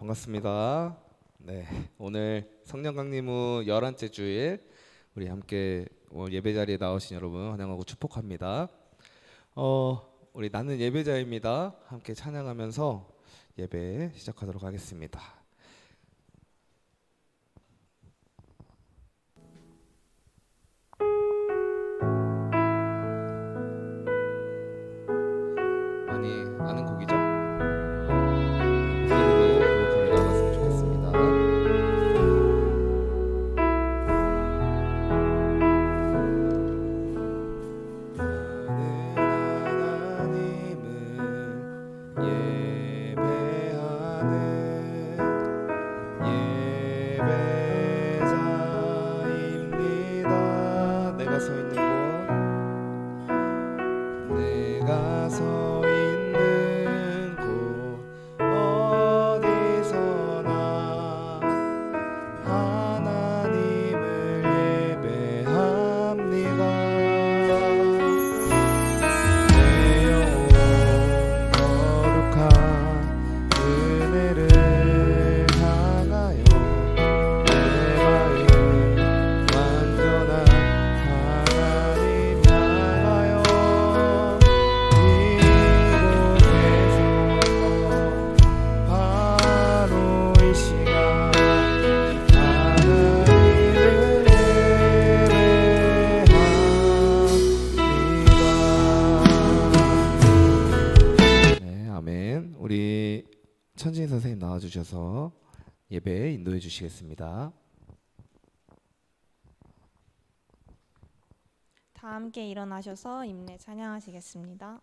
반갑습니다. 네, 오늘 성령 강림 후 11째 주일 우리 함께 오늘 예배 자리에 나오신 여러분 환영하고 축복합니다. 우리 나는 예배자입니다. 함께 찬양하면서 예배 시작하도록 하겠습니다. 많이 아는 곡이죠? 부르는 고백하며 나갔으면 좋겠습니다. 하나님을 예배하는 예배자입니다. 내가 서 있는 곳, 내가 서 있는 곳 어디서나 하나님을 예배합니다. 내 영혼 거룩한 은혜를 향하여 내 마음 완전한 하나님 향하여 이곳에서 바로 이 시간 하나님을 예배합니다. 네, 아멘. 우리 천진희 선생님 나와주셔서 예배에 인도해 주시겠습니다. 다 함께 일어나셔서 임내 찬양하시겠습니다.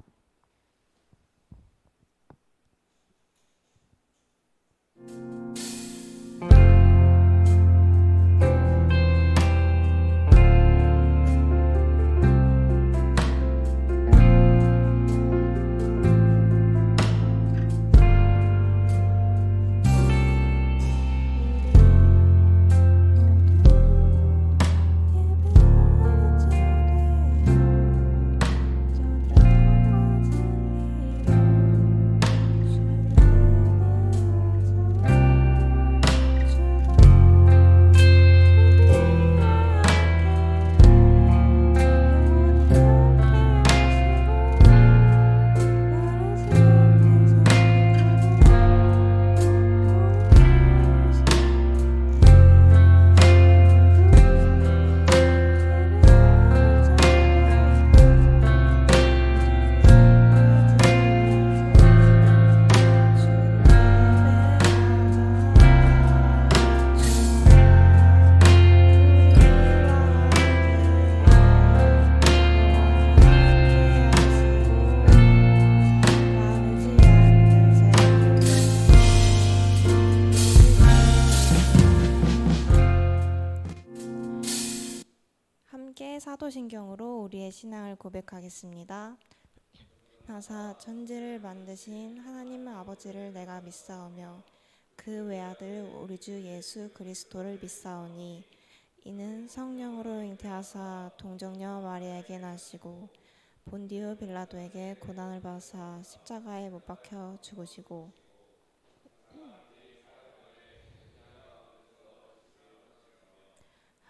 함께 사도신경으로 우리의 신앙을 고백하겠습니다. 나사 천지를 만드신 하나님 아버지를 내가 믿사오며 그 외아들 우리 주 예수 그리스도를 믿사오니 이는 성령으로 잉태하사 동정녀 마리아에게 나시고 본디오 빌라도에게 고난을 받으사 십자가에 못 박혀 죽으시고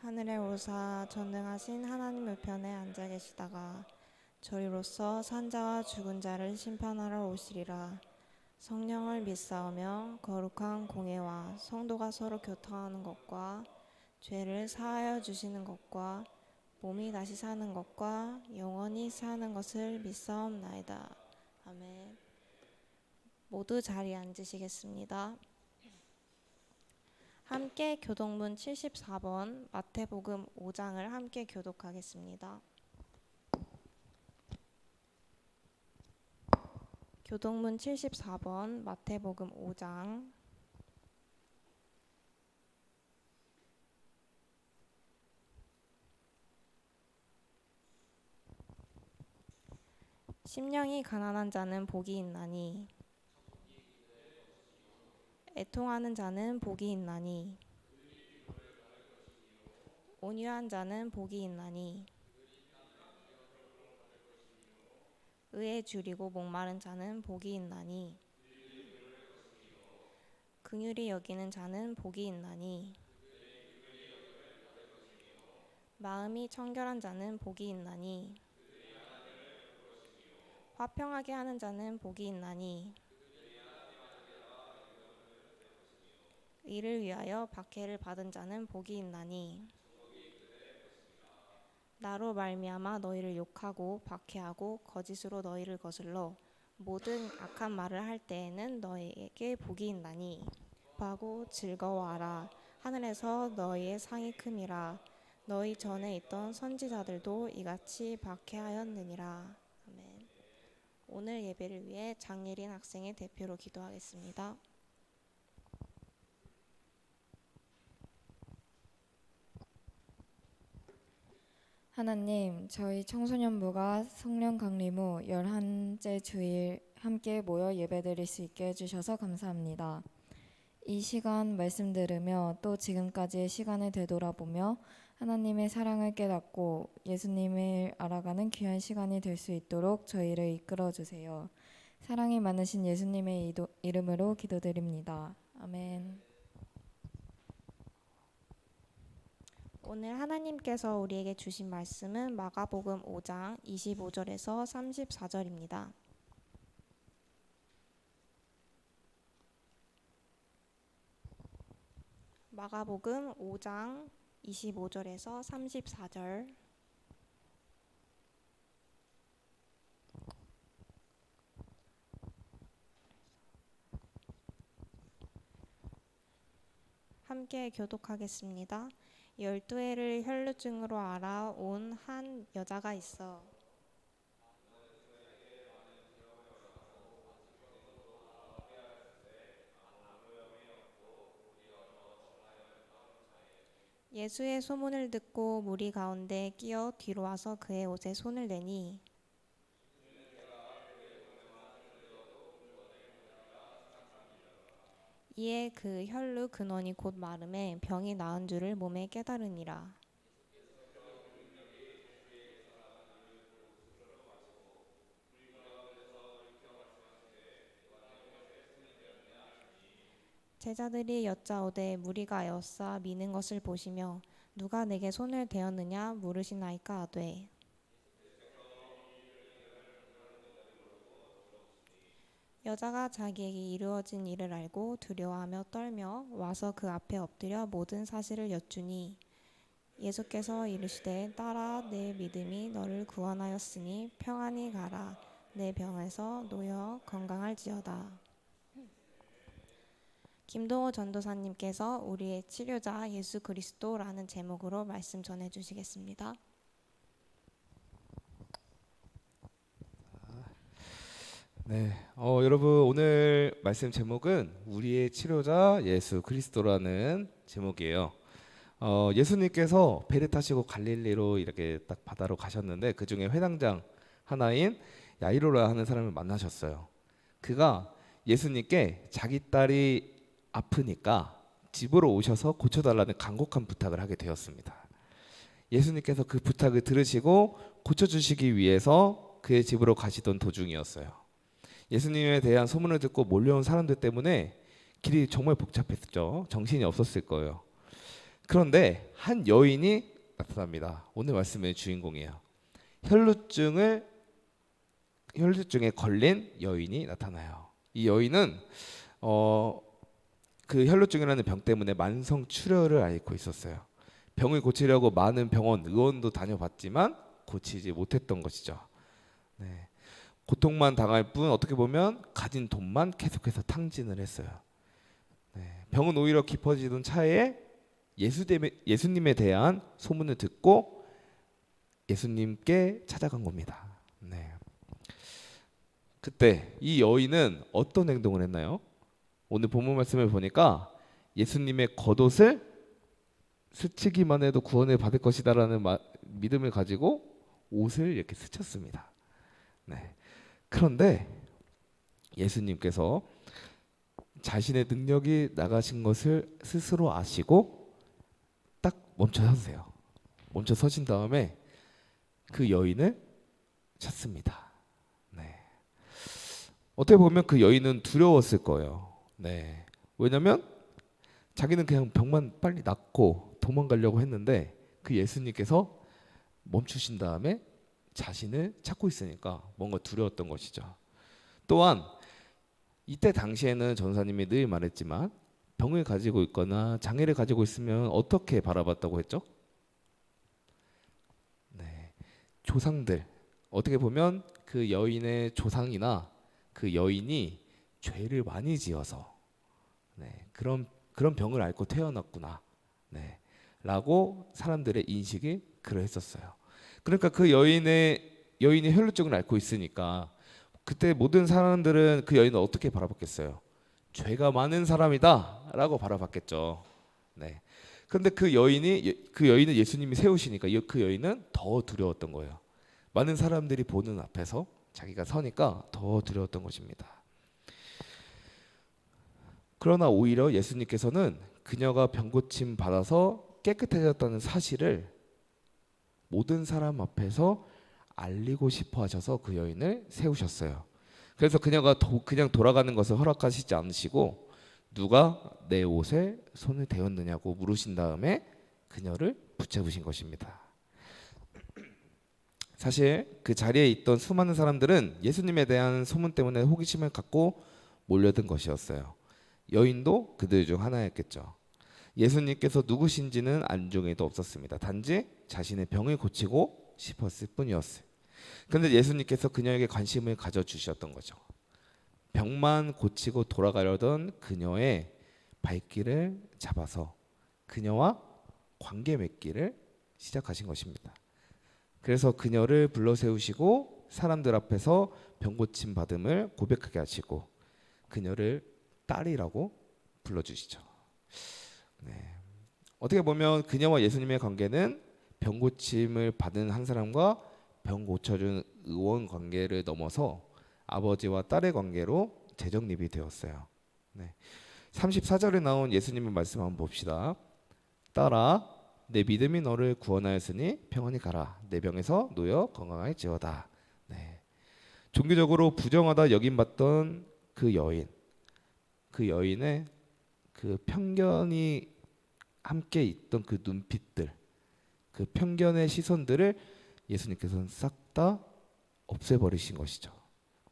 하늘에 오르사 전능하신 하나님 우편에 앉아 계시다가 저리로서 산자와 죽은 자를 심판하러 오시리라. 성령을 믿사오며 거룩한 공예와 성도가 서로 교통하는 것과 죄를 사하여 주시는 것과 몸이 다시 사는 것과 영원히 사는 것을 믿사옵나이다. 아멘. 모두 자리에 앉으시겠습니다. 함께 교동문 74번 마태복음 5장을 함께 교독하겠습니다. 교동문 74번 마태복음 5장 심령이 가난한 자는 복이 있나니 애통하는 자는 복이 있나니 온유한 자는 복이 있나니 의에 줄이고 목마른 자는 복이 있나니 긍휼히 여기는 자는 복이 있나니 마음이 청결한 자는 복이 있나니 화평하게 하는 자는 복이 있나니 이를 위하여 박해를 받은 자는 복이 있나니 나로 말미암아 너희를 욕하고 박해하고 거짓으로 너희를 거슬러 모든 악한 말을 할 때에는 너희에게 복이 있나니 기뻐하고 즐거워하라. 하늘에서 너희의 상이 큼이라. 너희 전에 있던 선지자들도 이같이 박해하였느니라. 아멘. 오늘 예배를 위해 장예린 학생의 대표로 기도하겠습니다. 하나님, 저희 청소년부가 성령 강림 후 11째 주일 함께 모여 예배드릴 수 있게 해주셔서 감사합니다. 이 시간 말씀 들으며 또 지금까지의 시간을 되돌아보며 하나님의 사랑을 깨닫고 예수님을 알아가는 귀한 시간이 될 수 있도록 저희를 이끌어 주세요. 사랑이 많으신 예수님의 이름으로 기도드립니다. 아멘. 오늘 하나님께서 우리에게 주신 말씀은 마가복음 5장 25절에서 34절입니다. 마가복음 5장 25절에서 34절. 함께 교독하겠습니다. 12해를 혈루증으로 알아온 한 여자가 있어. 예수의 소문을 듣고 무리 가운데 끼어 뒤로 와서 그의 옷에 손을 대니 이에 그 혈루 근원이 곧 마름에 병이 나은 줄을 몸에 깨달으니라. 제자들이 여짜오되 무리가 에워싸 미는 것을 보시며 누가 내게 손을 대었느냐 물으시나이까 하되 여자가 자기에게 이루어진 일을 알고 두려워하며 떨며 와서 그 앞에 엎드려 모든 사실을 여쭈니 예수께서 이르시되 딸아 내 믿음이 너를 구원하였으니 평안히 가라. 내 병에서 놓여 건강할지어다. 김동호 전도사님께서 우리의 치료자 예수 그리스도라는 제목으로 말씀 전해주시겠습니다. 네, 여러분 오늘 말씀 제목은 우리의 치료자 예수 그리스도라는 제목이에요. 예수님께서 배를 타시고 갈릴리로 이렇게 딱 바다로 가셨는데 그 중에 회당장 하나인 야이로라 하는 사람을 만나셨어요. 그가 예수님께 자기 딸이 아프니까 집으로 오셔서 고쳐달라는 간곡한 부탁을 하게 되었습니다. 예수님께서 그 부탁을 들으시고 고쳐주시기 위해서 그의 집으로 가시던 도중이었어요. 예수님에 대한 소문을 듣고 몰려온 사람들 때문에 길이 정말 복잡했죠. 정신이 없었을 거예요. 그런데 한 여인이 나타납니다. 오늘 말씀의 주인공이에요. 혈루증에 걸린 여인이 나타나요. 이 여인은 그 혈루증이라는 병 때문에 만성 출혈을 앓고 있었어요. 병을 고치려고 많은 병원, 의원도 다녀봤지만 고치지 못했던 것이죠. 네. 고통만 당할 뿐 어떻게 보면 가진 돈만 계속해서 탕진을 했어요. 네. 병은 오히려 깊어지던 차에 예수님에 대한 소문을 듣고 예수님께 찾아간 겁니다. 네. 그때 이 여인은 어떤 행동을 했나요? 오늘 본문 말씀을 보니까 예수님의 겉옷을 스치기만 해도 구원을 받을 것이다라는 믿음을 가지고 옷을 이렇게 스쳤습니다. 네. 그런데 예수님께서 자신의 능력이 나가신 것을 스스로 아시고 딱 멈춰서세요. 멈춰 서신 다음에 그 여인을 찾습니다. 네. 어떻게 보면 그 여인은 두려웠을 거예요. 네. 왜냐면 자기는 그냥 병만 빨리 낫고 도망가려고 했는데 그 예수님께서 멈추신 다음에 자신을 찾고 있으니까 뭔가 두려웠던 것이죠. 또한 이때 당시에는 전사님이 늘 말했지만 병을 가지고 있거나 장애를 가지고 있으면 어떻게 바라봤다고 했죠? 네, 조상들. 어떻게 보면 그 여인의 조상이나 그 여인이 죄를 많이 지어서 네, 그런 병을 앓고 태어났구나. 네, 라고 사람들의 인식이 그러했었어요. 그러니까 그 여인이 혈루증을 앓고 있으니까 그때 모든 사람들은 그 여인을 어떻게 바라봤겠어요? 죄가 많은 사람이다라고 바라봤겠죠. 네. 그런데 그 여인을 예수님이 세우시니까 그 여인은 더 두려웠던 거예요. 많은 사람들이 보는 앞에서 자기가 서니까 더 두려웠던 것입니다. 그러나 오히려 예수님께서는 그녀가 병고침 받아서 깨끗해졌다는 사실을 모든 사람 앞에서 알리고 싶어 하셔서 그 여인을 세우셨어요. 그래서 그녀가 그냥 돌아가는 것을 허락하시지 않으시고 누가 내 옷에 손을 대었느냐고 물으신 다음에 그녀를 붙잡으신 것입니다. 사실 그 자리에 있던 수많은 사람들은 예수님에 대한 소문 때문에 호기심을 갖고 몰려든 것이었어요. 여인도 그들 중 하나였겠죠. 예수님께서 누구신지는 안중에도 없었습니다. 단지 자신의 병을 고치고 싶었을 뿐이었어요. 그런데 예수님께서 그녀에게 관심을 가져주셨던 거죠. 병만 고치고 돌아가려던 그녀의 발길을 잡아서 그녀와 관계 맺기를 시작하신 것입니다. 그래서 그녀를 불러 세우시고 사람들 앞에서 병 고침 받음을 고백하게 하시고 그녀를 딸이라고 불러주시죠. 네. 어떻게 보면 그녀와 예수님의 관계는 병 고침을 받은 한 사람과 병 고쳐준 의원 관계를 넘어서 아버지와 딸의 관계로 재정립이 되었어요. 네. 34절에 나온 예수님의 말씀 한번 봅시다. 딸아, 내 믿음이 너를 구원하였으니 평안히 가라. 내 병에서 놓여 건강할지어다. 네. 종교적으로 부정하다 여김받던 그 여인의 그 편견이 함께 있던 그 눈빛들, 그 편견의 시선들을 예수님께서는 싹 다 없애버리신 것이죠.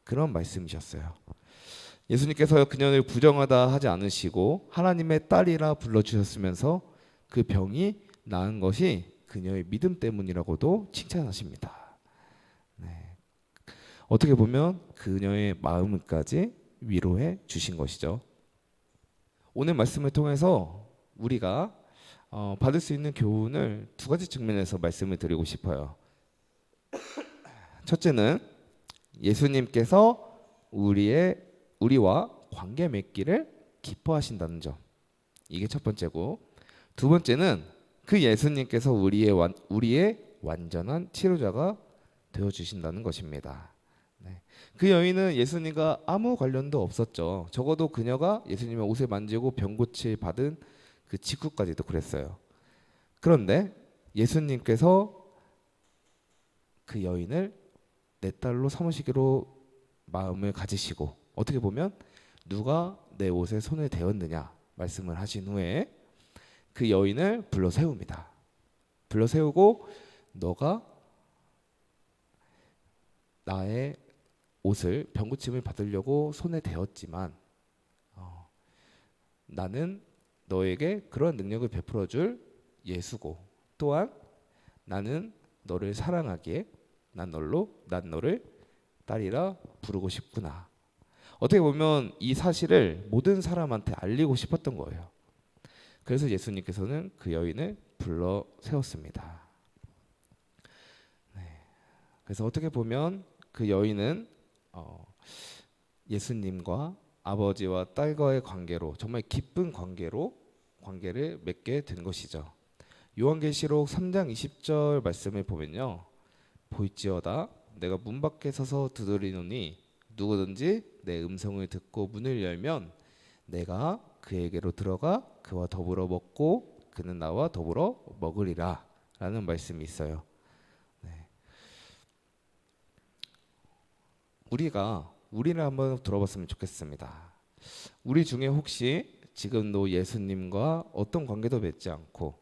그런 말씀이셨어요. 예수님께서 그녀를 부정하다 하지 않으시고 하나님의 딸이라 불러주셨으면서 그 병이 나은 것이 그녀의 믿음 때문이라고도 칭찬하십니다. 네. 어떻게 보면 그녀의 마음까지 위로해 주신 것이죠. 오늘 말씀을 통해서 우리가 받을 수 있는 교훈을 두 가지 측면에서 말씀을 드리고 싶어요. 첫째는 예수님께서 우리와 관계 맺기를 기뻐하신다는 점. 이게 첫 번째고, 두 번째는 그 예수님께서 우리의 완전한 치료자가 되어 주신다는 것입니다. 네. 그 여인은 예수님과 아무 관련도 없었죠. 적어도 그녀가 예수님의 옷을 만지고 병 고칠 받은 그 직후까지도 그랬어요. 그런데 예수님께서 그 여인을 내 딸로 삼으시기로 마음을 가지시고 어떻게 보면 누가 내 옷에 손을 대었느냐 말씀을 하신 후에 그 여인을 불러 세웁니다. 불러 세우고 너가 나의 옷을 병고침을 받으려고 손에 대었지만 나는 너에게 그런 능력을 베풀어 줄 예수고 또한 나는 너를 사랑하기에 난 너를 딸이라 부르고 싶구나. 어떻게 보면 이 사실을 모든 사람한테 알리고 싶었던 거예요. 그래서 예수님께서는 그 여인을 불러 세웠습니다. 네. 그래서 어떻게 보면 그 여인은 예수님과 아버지와 딸과의 관계로 정말 기쁜 관계를 맺게 된 것이죠. 요한계시록 3장 20절 말씀을 보면요. 보일지어다 내가 문 밖에 서서 두드리노니 누구든지 내 음성을 듣고 문을 열면 내가 그에게로 들어가 그와 더불어 먹고 그는 나와 더불어 먹으리라 라는 말씀이 있어요. 네. 우리를 한번 들어봤으면 좋겠습니다. 우리 중에 혹시 지금도 예수님과 어떤 관계도 맺지 않고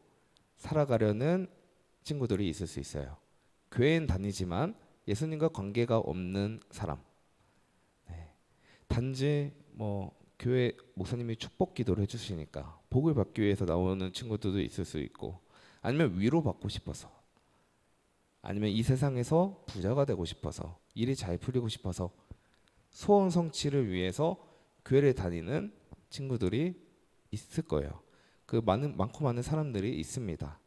살아가려는 친구들이 있을 수 있어요. 교회는 다니지만 예수님과 관계가 없는 사람. 네. 단지 뭐 교회 목사님이 축복 기도를 해주시니까 복을 받기 위해서 나오는 친구들도 있을 수 있고, 아니면 위로받고 싶어서, 아니면 이 세상에서 부자가 되고 싶어서, 일이 잘 풀리고 싶어서 소원 성취를 위해서 교회를 다니는 친구들이 있을 거예요. 그 많고 많은 사람들이 있습니다.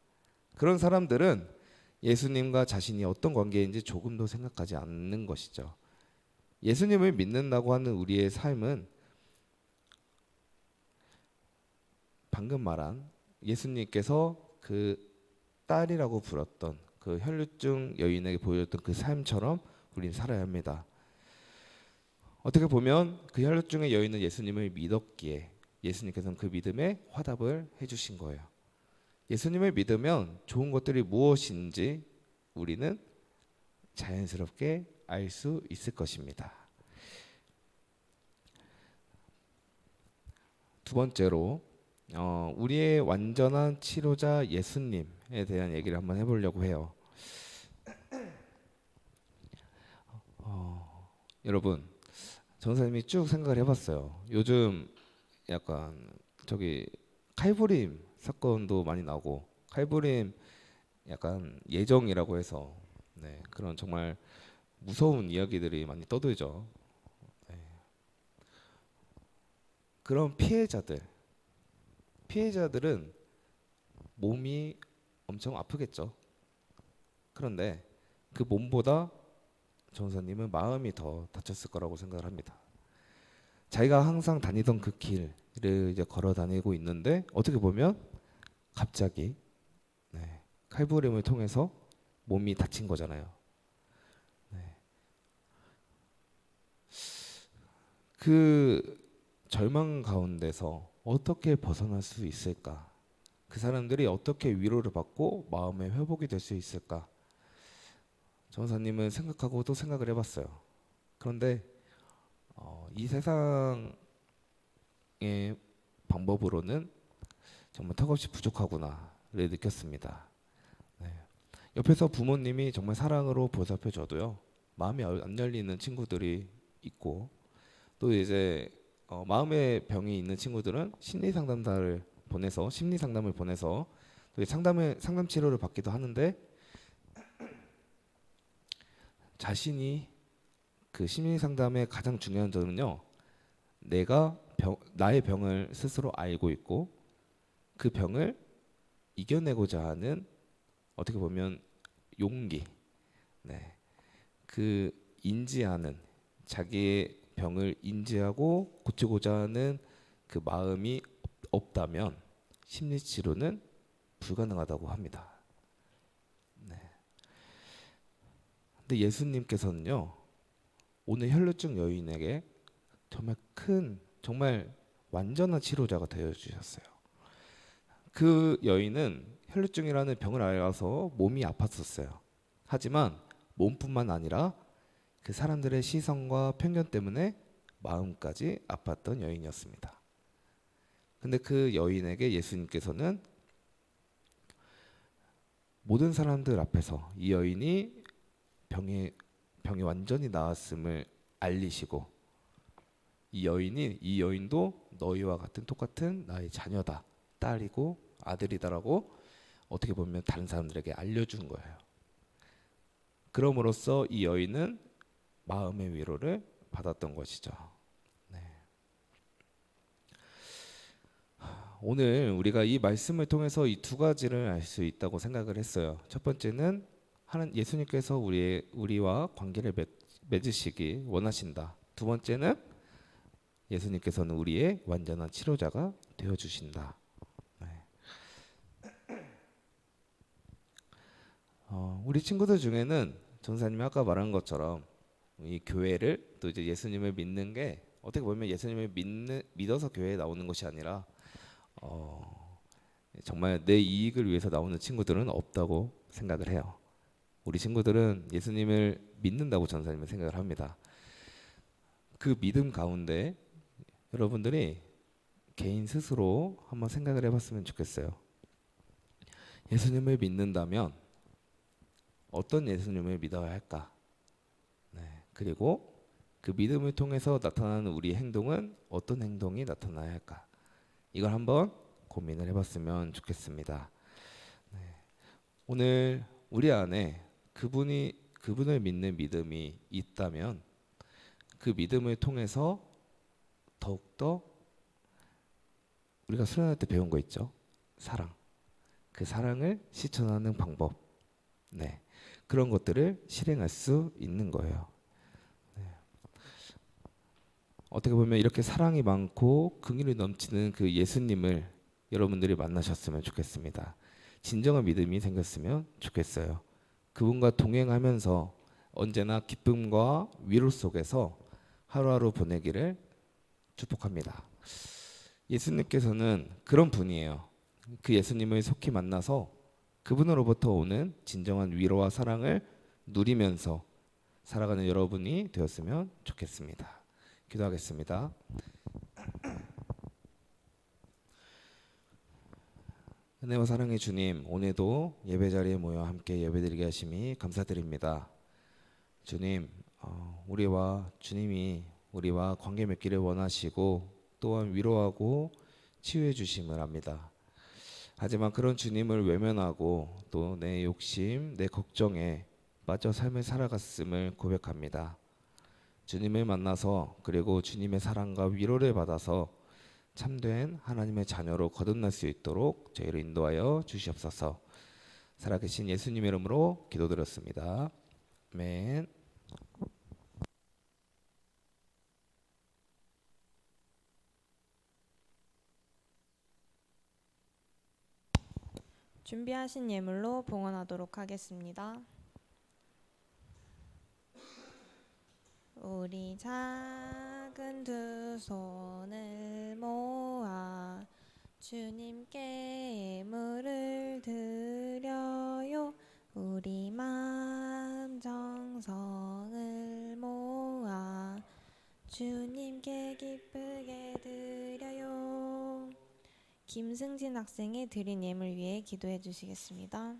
그런 사람들은 예수님과 자신이 어떤 관계인지 조금도 생각하지 않는 것이죠. 예수님을 믿는다고 하는 우리의 삶은 방금 말한 예수님께서 그 딸이라고 불렀던 그 혈루증 여인에게 보여줬던 그 삶처럼 우리는 살아야 합니다. 어떻게 보면 그 혈루증의 여인은 예수님을 믿었기에 예수님께서는 그 믿음에 화답을 해주신 거예요. 예수님을 믿으면 좋은 것들이 무엇인지 우리는 자연스럽게 알 수 있을 것입니다. 두 번째로 우리의 완전한 치료자 예수님에 대한 얘기를 한번 해보려고 해요. 여러분, 전사님이 쭉 생각을 해봤어요. 요즘 약간 저기 칼부림 사건도 많이 나고, 칼부림 약간 예정이라고 해서 네, 그런 정말 무서운 이야기들이 많이 떠들죠. 네. 그런 피해자들은 몸이 엄청 아프겠죠. 그런데 그 몸보다 전사님은 마음이 더 다쳤을 거라고 생각을 합니다. 자기가 항상 다니던 그 길을 이제 걸어 다니고 있는데 어떻게 보면 갑자기 네, 칼부림을 통해서 몸이 다친 거잖아요. 네. 그 절망 가운데서 어떻게 벗어날 수 있을까? 그 사람들이 어떻게 위로를 받고 마음의 회복이 될 수 있을까? 전사님은 생각하고 또 생각을 해봤어요. 그런데 이 세상의 방법으로는 정말 턱없이 부족하구나를 느꼈습니다. 네. 옆에서 부모님이 정말 사랑으로 보살펴줘도요, 마음이 안 열리는 친구들이 있고, 또 이제 마음의 병이 있는 친구들은 심리 상담을 보내서 또 상담 치료를 받기도 하는데, 자신이 그 심리 상담의 가장 중요한 점은요, 나의 병을 스스로 알고 있고 그 병을 이겨내고자 하는, 어떻게 보면 용기, 네, 그 인지하는, 자기의 병을 인지하고 고치고자 하는 그 마음이 없다면 심리 치료는 불가능하다고 합니다. 네. 근데 예수님께서는요, 오늘 혈루증 여인에게 정말 완전한 치료자가 되어 주셨어요. 그 여인은 혈루증이라는 병을 앓아서 몸이 아팠었어요. 하지만 몸뿐만 아니라 그 사람들의 시선과 편견 때문에 마음까지 아팠던 여인이었습니다. 근데 그 여인에게 예수님께서는 모든 사람들 앞에서 이 여인이 병이 완전히 나았음을 알리시고, 이 여인도 너희와 똑같은 나의 자녀다, 딸이고 아들이다라고 어떻게 보면 다른 사람들에게 알려준 거예요. 그럼으로써 이 여인은 마음의 위로를 받았던 것이죠. 네. 오늘 우리가 이 말씀을 통해서 이 두 가지를 알 수 있다고 생각을 했어요. 첫 번째는 예수님께서 우리와 관계를 맺으시기 원하신다. 두 번째는 예수님께서는 우리의 완전한 치료자가 되어 주신다. 네. 우리 친구들 중에는 전사님이 아까 말한 것처럼 이 교회를, 또 이제 예수님을 믿는 게 어떻게 보면 예수님을 믿어서 교회에 나오는 것이 아니라 정말 내 이익을 위해서 나오는 친구들은 없다고 생각을 해요. 우리 친구들은 예수님을 믿는다고 전사님은 생각을 합니다. 그 믿음 가운데 여러분들이 개인 스스로 한번 생각을 해봤으면 좋겠어요. 예수님을 믿는다면 어떤 예수님을 믿어야 할까? 네, 그리고 그 믿음을 통해서 나타나는 우리 행동은 어떤 행동이 나타나야 할까? 이걸 한번 고민을 해봤으면 좋겠습니다. 네, 오늘 우리 안에 그분을 믿는 믿음이 있다면 그 믿음을 통해서 더욱더 우리가 수련할 때 배운 거 있죠? 사랑. 그 사랑을 실천하는 방법. 네, 그런 것들을 실행할 수 있는 거예요. 네. 어떻게 보면 이렇게 사랑이 많고 긍휼이 넘치는 그 예수님을 여러분들이 만나셨으면 좋겠습니다. 진정한 믿음이 생겼으면 좋겠어요. 그분과 동행하면서 언제나 기쁨과 위로 속에서 하루하루 보내기를 축복합니다. 예수님께서는 그런 분이에요. 그 예수님을 속히 만나서 그분으로부터 오는 진정한 위로와 사랑을 누리면서 살아가는 여러분이 되었으면 좋겠습니다. 기도하겠습니다. 은혜와 사랑의 주님, 오늘도 예배 자리에 모여 함께 예배드리게 하심이 감사드립니다. 주님, 주님이 우리와 관계 맺기를 원하시고 또한 위로하고 치유해 주심을 압니다. 하지만 그런 주님을 외면하고 또 내 욕심, 내 걱정에 빠져 삶을 살아갔음을 고백합니다. 주님을 만나서 그리고 주님의 사랑과 위로를 받아서 참된 하나님의 자녀로 거듭날 수 있도록 저희를 인도하여 주시옵소서. 살아계신 예수님의 이름으로 기도드렸습니다. 아멘. 준비하신 예물로 봉헌하도록 하겠습니다. 우리 작은 두 손을 모아 주님께 예물을 드려요. 우리 마음 정성을 모아 주님께 기쁘게 드려요. 김승진 학생이 드린 예물 위해 기도해 주시겠습니다.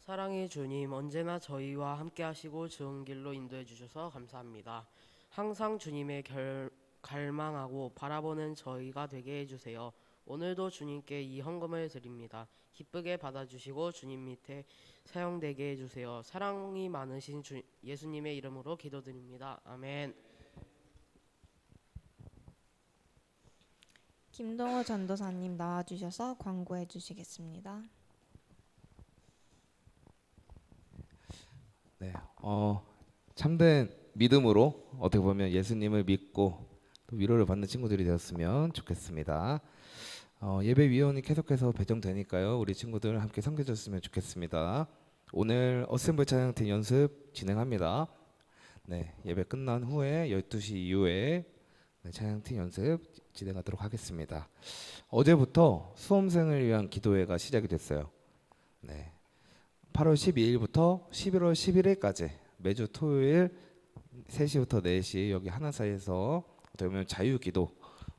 사랑의 주님, 언제나 저희와 함께 하시고 좋은 길로 인도해 주셔서 감사합니다. 항상 주님의 갈망하고 바라보는 저희가 되게 해주세요. 오늘도 주님께 이 헌금을 드립니다. 기쁘게 받아주시고 주님 밑에 사용되게 해주세요. 사랑이 많으신 예수님의 이름으로 기도드립니다. 아멘. 김동호 전도사님 나와주셔서 광고해 주시겠습니다. 네, 참된 믿음으로 어떻게 보면 예수님을 믿고 또 위로를 받는 친구들이 되었으면 좋겠습니다. 예배위원이 계속해서 배정되니까요. 우리 친구들 함께 섬겨줬으면 좋겠습니다. 오늘 어셈블 찬양팀 연습 진행합니다. 네, 예배 끝난 후에 12시 이후에 찬양팀 연습 진행하도록 하겠습니다. 어제부터 수험생을 위한 기도회가 시작이 됐어요. 네, 8월 12일부터 11월 11일까지 매주 토요일 3시부터 4시 여기 하나사이에서 어떻게 보면 자유기도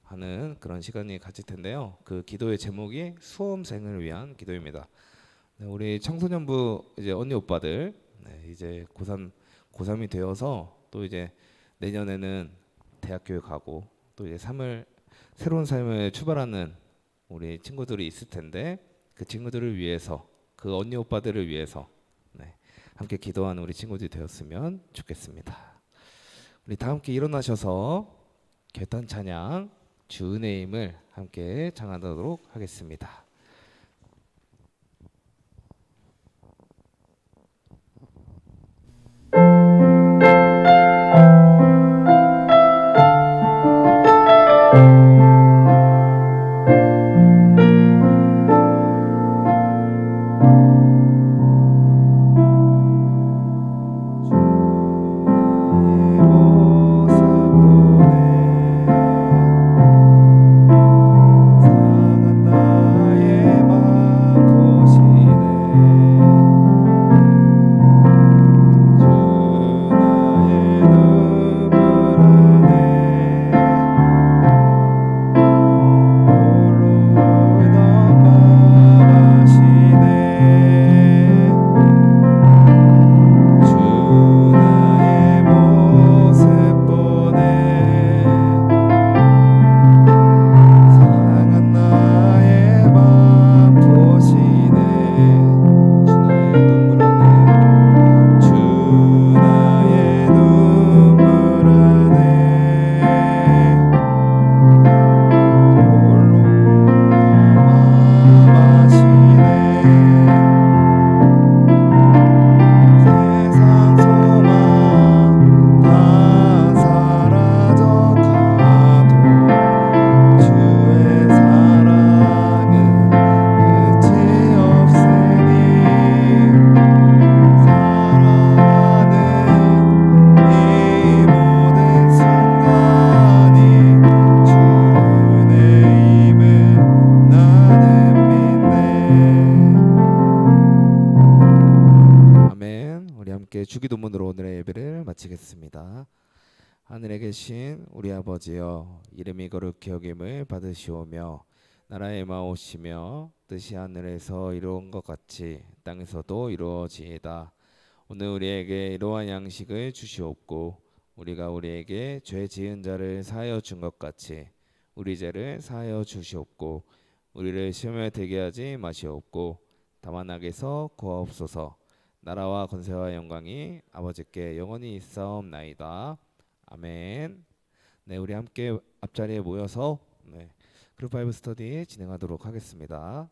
하는 그런 시간이 가질 텐데요. 그 기도의 제목이 수험생을 위한 기도입니다. 네, 우리 청소년부 이제 언니 오빠들 이제 고3이 되어서 또 이제 내년에는 대학교에 가고 또 이제 새로운 삶을 출발하는 우리 친구들이 있을 텐데 그 친구들을 위해서 그 언니 오빠들을 위해서 함께 기도하는 우리 친구들이 되었으면 좋겠습니다. 우리 다 함께 일어나셔서 결단 찬양 주 은혜의 힘을 함께 찬양하도록 하겠습니다. 상한 나의 함께 주기도문으로 오늘의 예배를 마치겠습니다. 하늘에 계신 우리 아버지여, 이름이 거룩히 여김을 받으시오며 나라의 마오시며 뜻이 하늘에서 이루어진 것 같이 땅에서도 이루어지이다. 오늘 우리에게 이러한 양식을 주시옵고 우리가 우리에게 죄 지은 자를 사하여 준 것 같이 우리 죄를 사하여 주시옵고 우리를 시험에 들게 하지 마시옵고 다만 악에서 구하옵소서. 나라와 권세와 영광이 아버지께 영원히 있사옵나이다. 아멘. 네, 우리 함께 앞자리에 모여서 그룹 바이블 스터디 진행하도록 하겠습니다.